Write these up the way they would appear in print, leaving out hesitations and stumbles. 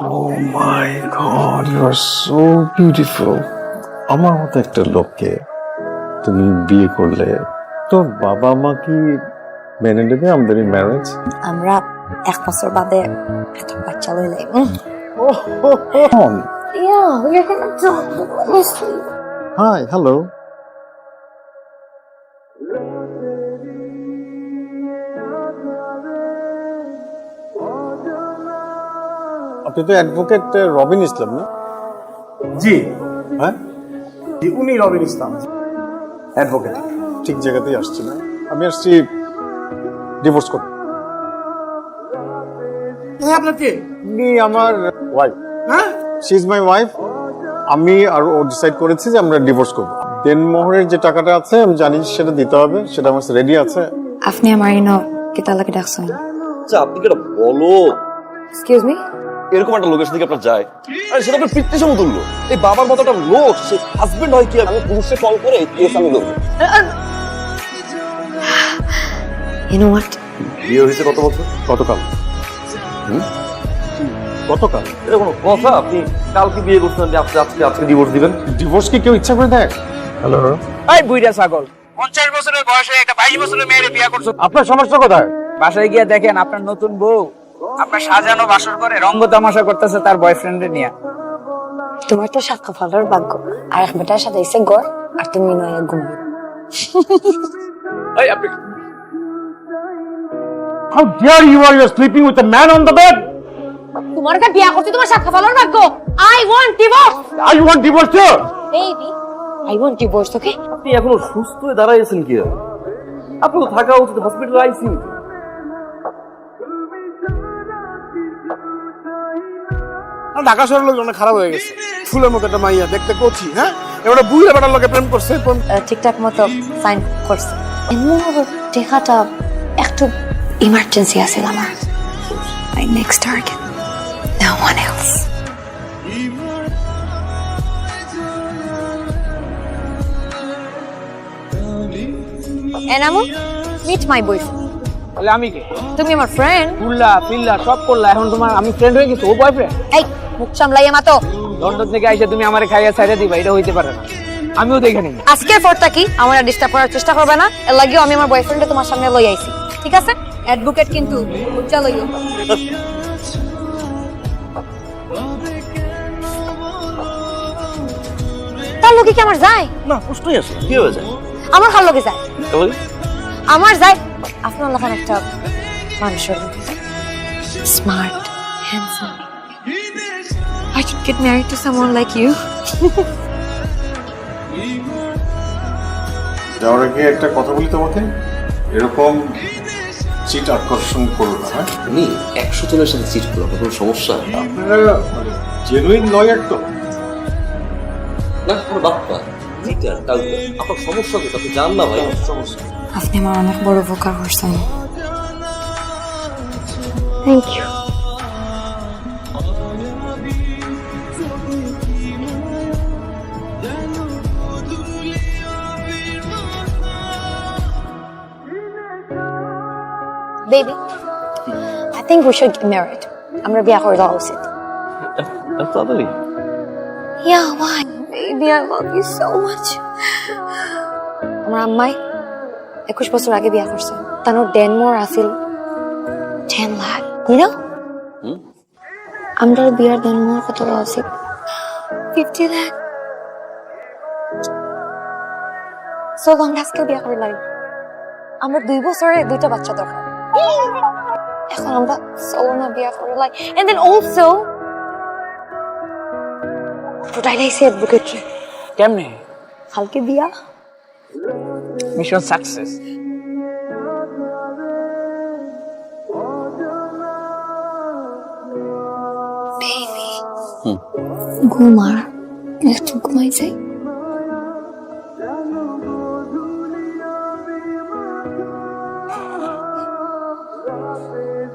Oh my God, you are so beautiful. আমার মতো একটা লোককে তুমি বিয়ে করলে তোর বাবা মা কি মেনে নেবে আমাদের এই ম্যারেজ? আমরা 1 বছর বাদে একটা বাচ্চা লইলে Yeah, we're gonna do honestly. Hi, hello. আপনি তো অ্যাডভোকেট রবিন ইসলাম না? জি হ্যাঁ, জি, উনি রবিন ইসলাম অ্যাডভোকেট। ঠিক জায়গাতেই আসছি না। আমি আসছি ডিভোর্স করতে। আপনার কে? উনি আমার ওয়াইফ। হ্যাঁ, শি ইজ মাই ওয়াইফ। আমি আর ও ডিসাইড করেছি যে আমরা ডিভোর্স করব। দেনমোহরের যে টাকাটা আছে আমি জানি সেটা দিতে হবে, সেটা আমার রেডি আছে। আপনি আমার ইনো কিতা লাগে ডাকছেন? আচ্ছা, আপনি কি এটা বলো? এক্সকিউজ মি, এরকম একটা লোকের সাথে কি আপনার যায়? আরে সেটা আপনার পিতৃ সমতুল্য। এই বাবার মতো একটা লোক, সে হাজবেন্ড হয় কি? আমি পুলিশে কল করে কেস আমি দেবো। ইউ নো হোয়াট, বিয়ে হয়েছে কত বছর? গতকাল। গতকাল? এটা কোনো কথা? আপনি কালকে বিয়ে করছেন যে আপনি আজকে ডিভোর্স দিবেন? ডিভোর্স কি কেউ ইচ্ছা করে দেয়? হ্যালো, এই বুইড়া ছাগল 50 বছরের বয়সে একটা 22 বছরের মেয়েরে বিয়ে করছো। আপনার সমস্যা কোথায়? বাসায় গিয়ে দেখেন আপনার নতুন বউ আপনার সাজানো বাসর করে রঙ্গ তামাশা করতেছে তার বয়ফ্রেন্ডে নিয়ে। তোমার তো সাক্ষ্য ফলার ভাগ্য, আর এক বেটার সাথে এসে গড়, আর তুমি নয় ঘুমবে। এই আপনি How dare you are sleeping with a man on the bed? তোমার কা বিয়া করতে তোমার সাক্ষ্য ফলার ভাগ্য। I want divorce I want divorce too. Baby, I want divorce. Okay, আপনি এখনো সুস্থ হয়ে দাঁড়াইছেন কি? আপনার তো থাকা উচিত হসপিটালে আইসিইউ। ঢাকা শহরের লোক অনেক খারাপ হয়ে গেছে। ফুলের মতো একটা মাইয়া দেখতে কচি, হ্যাঁ, এবার বুড়ি বেটার লোকে প্রেম করছে। ঠিকঠাক মতো সাইন করছে। এমন দেখাটা একটু ইমার্জেন্সি আছে আমার। My next target, no one else. এনামু, মিট মাই বয়ফ্রেন্ড। তাহলে আমি কে? তুমি আমার ফ্রেন্ড। উল্লা পিল্লা সব করলা, এখন তোমার আমি ফ্রেন্ড হয়ে গেছি, ও বয়ফ্রেন্ড? এই মুখ সামলাইয়া মাতো। লন্ডন থেকে আইসা তুমি আমারে খাইয়া ছাইড়া দিবা, এটা হইতে পারে না। আমিও দেখে নিই। আজকের পরটা কি আমার ডিস্টার্ব করার চেষ্টা করবে না, এর লাগিও আমি আমার বয়ফ্রেন্ডে তোমার সামনে লই আইছি, ঠিক আছে? অ্যাডভোকেট কিন্তু বুঝা লইও। তার লোকে কি আমার যায়? না, প্রশ্নই আসে কি হয়ে যায়? আমার খাল লোকে যায়, তাহলে আমার যায়। আপনার লেখার একটা মানুষের smart, handsome. I should get married to someone like you. যাওয়ার আগে একটা কথা বলি তোমাকে, এরকম চিট আকর্ষণ করো না। হ্যাঁ, আমি 100 জনের সাথে চিট করবো, কোনো সমস্যা? আপনারা জেনুইন লয়ার তো? না, আমার বাপ্পা চিটার কাউকে আপনার সমস্যা কি? আপনি জান না ভাই সমস্যা। আপনি আমার অনেক বড় উপকার করছেন, thank you. Baby, I think we should get married. আমরা বিয়ে করে দেওয়া উচিত। এত তাড়াতাড়ি? Yeah, why? Baby, I love you so much. আমার আম্মাই 21 বছর আগে বিয়ে করছে। তানোর ডেনমোর আসিল 10 লাখ, you know? আমরা বিয়ার ডেনমোর কত আছে? 50 লাখ। So long আজকে বিয়ে করে লাই। আমরা 2 বছরে 2টা বাচ্চা দরকার। এখন আমরা সোনা বিয়ে করে লাই। And then also প্রোটাইলাইসে অ্যাডভোকেট কেমনে? কালকে বিয়া। Mission success. বেবি ঘুমার, একটু ঘুমাই যাই।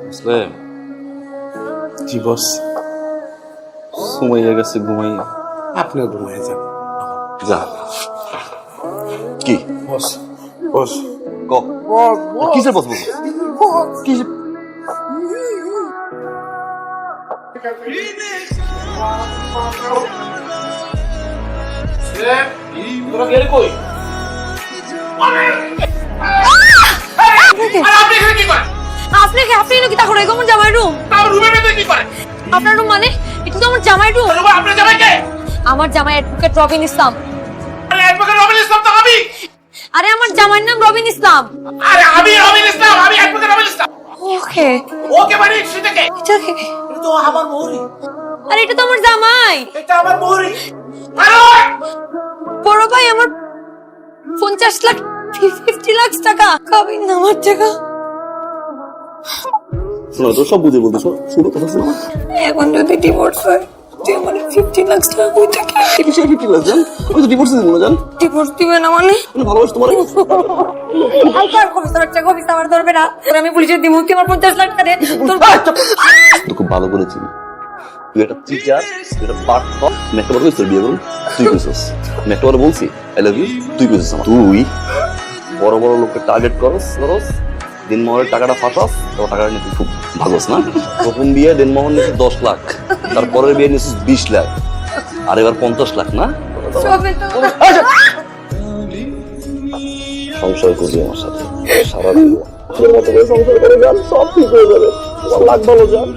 মুসলিম জি বস, ঘুমাইয়া গেছে, ঘুমাইয়া। আপনিও ঘুমিয়ে যান। যা কি বস, বস, ক কিসের বস বলবো? কি তোরা গেলে কই? আর আপনি এখানে কি করেন? আপনি এনে কি তা করে আমার জামাই রুম? আমার রুমের ভেতরে কি করেন? আপনার রুম মানে এটা তো আমার জামাই রুম। আপনার জামাই কে? আমার জামাই অ্যাডভোকেট রবিন ইসলাম। আরে অ্যাডভোকেট রবিন ইসলাম তো আমি। আরে আমার জামাইয়ের নাম রবিন ইসলাম। আরে আমি রবিন ইসলাম, আমি অ্যাডভোকেট রবিন ইসলাম। ওকে ওকে মানে সেটা কে? এটা কে? এটা তো আমার মোহরি। আরে এটা তো আমার জামাই। এটা আমার মোহরি। আরে বড় ভাই আমার 50 লাখ 50 লাখ টাকা কবে আমার টাকা শোনো তো সব বুঝে বলতেছো, শুনো কথা শোনো। এখন যদি ডিভোর্স হয় তুই আমার 50 লাখ টাকা কই থেকে কিসের 50 লাখ জান? আমি তো ডিভোর্স দিই না জান। ডিভোর্স দিবে না মানে আমি ভালোবাসি তোমারে। আইকার কবি আমার ধরবে না আমি পুলিশের দিমু কি আমার 50 লাখ টাকা দে তোর তুই খুব ভালো করেছিস। তুই একটা টিচার, তুই একটা পার্ট কর। আমি একটা বার কইছি বিয়ে করুন, তুই কইছিস। আমি একটা বার বলছি আই লাভ ইউ, তুই কইছিস। তুই বড় বড় লোককে টার্গেট করস, দিনমোহরের টাকাটা ফাঁসাস, তো টাকাটা নিয়ে তুই খুব ভাগস না। প্রথম বিয়ে দিনমোহর নিয়েছিস 10 লাখ, তারপরের বিয়ে নিয়েছিস 20 লাখ, আর এবার 50 লাখ না? সবে তো সংশয় করবি আমার সাথে সারা দিন। সংশয় করে যান, সব ঠিক হয়ে যাবে। লাখ ভালো যান।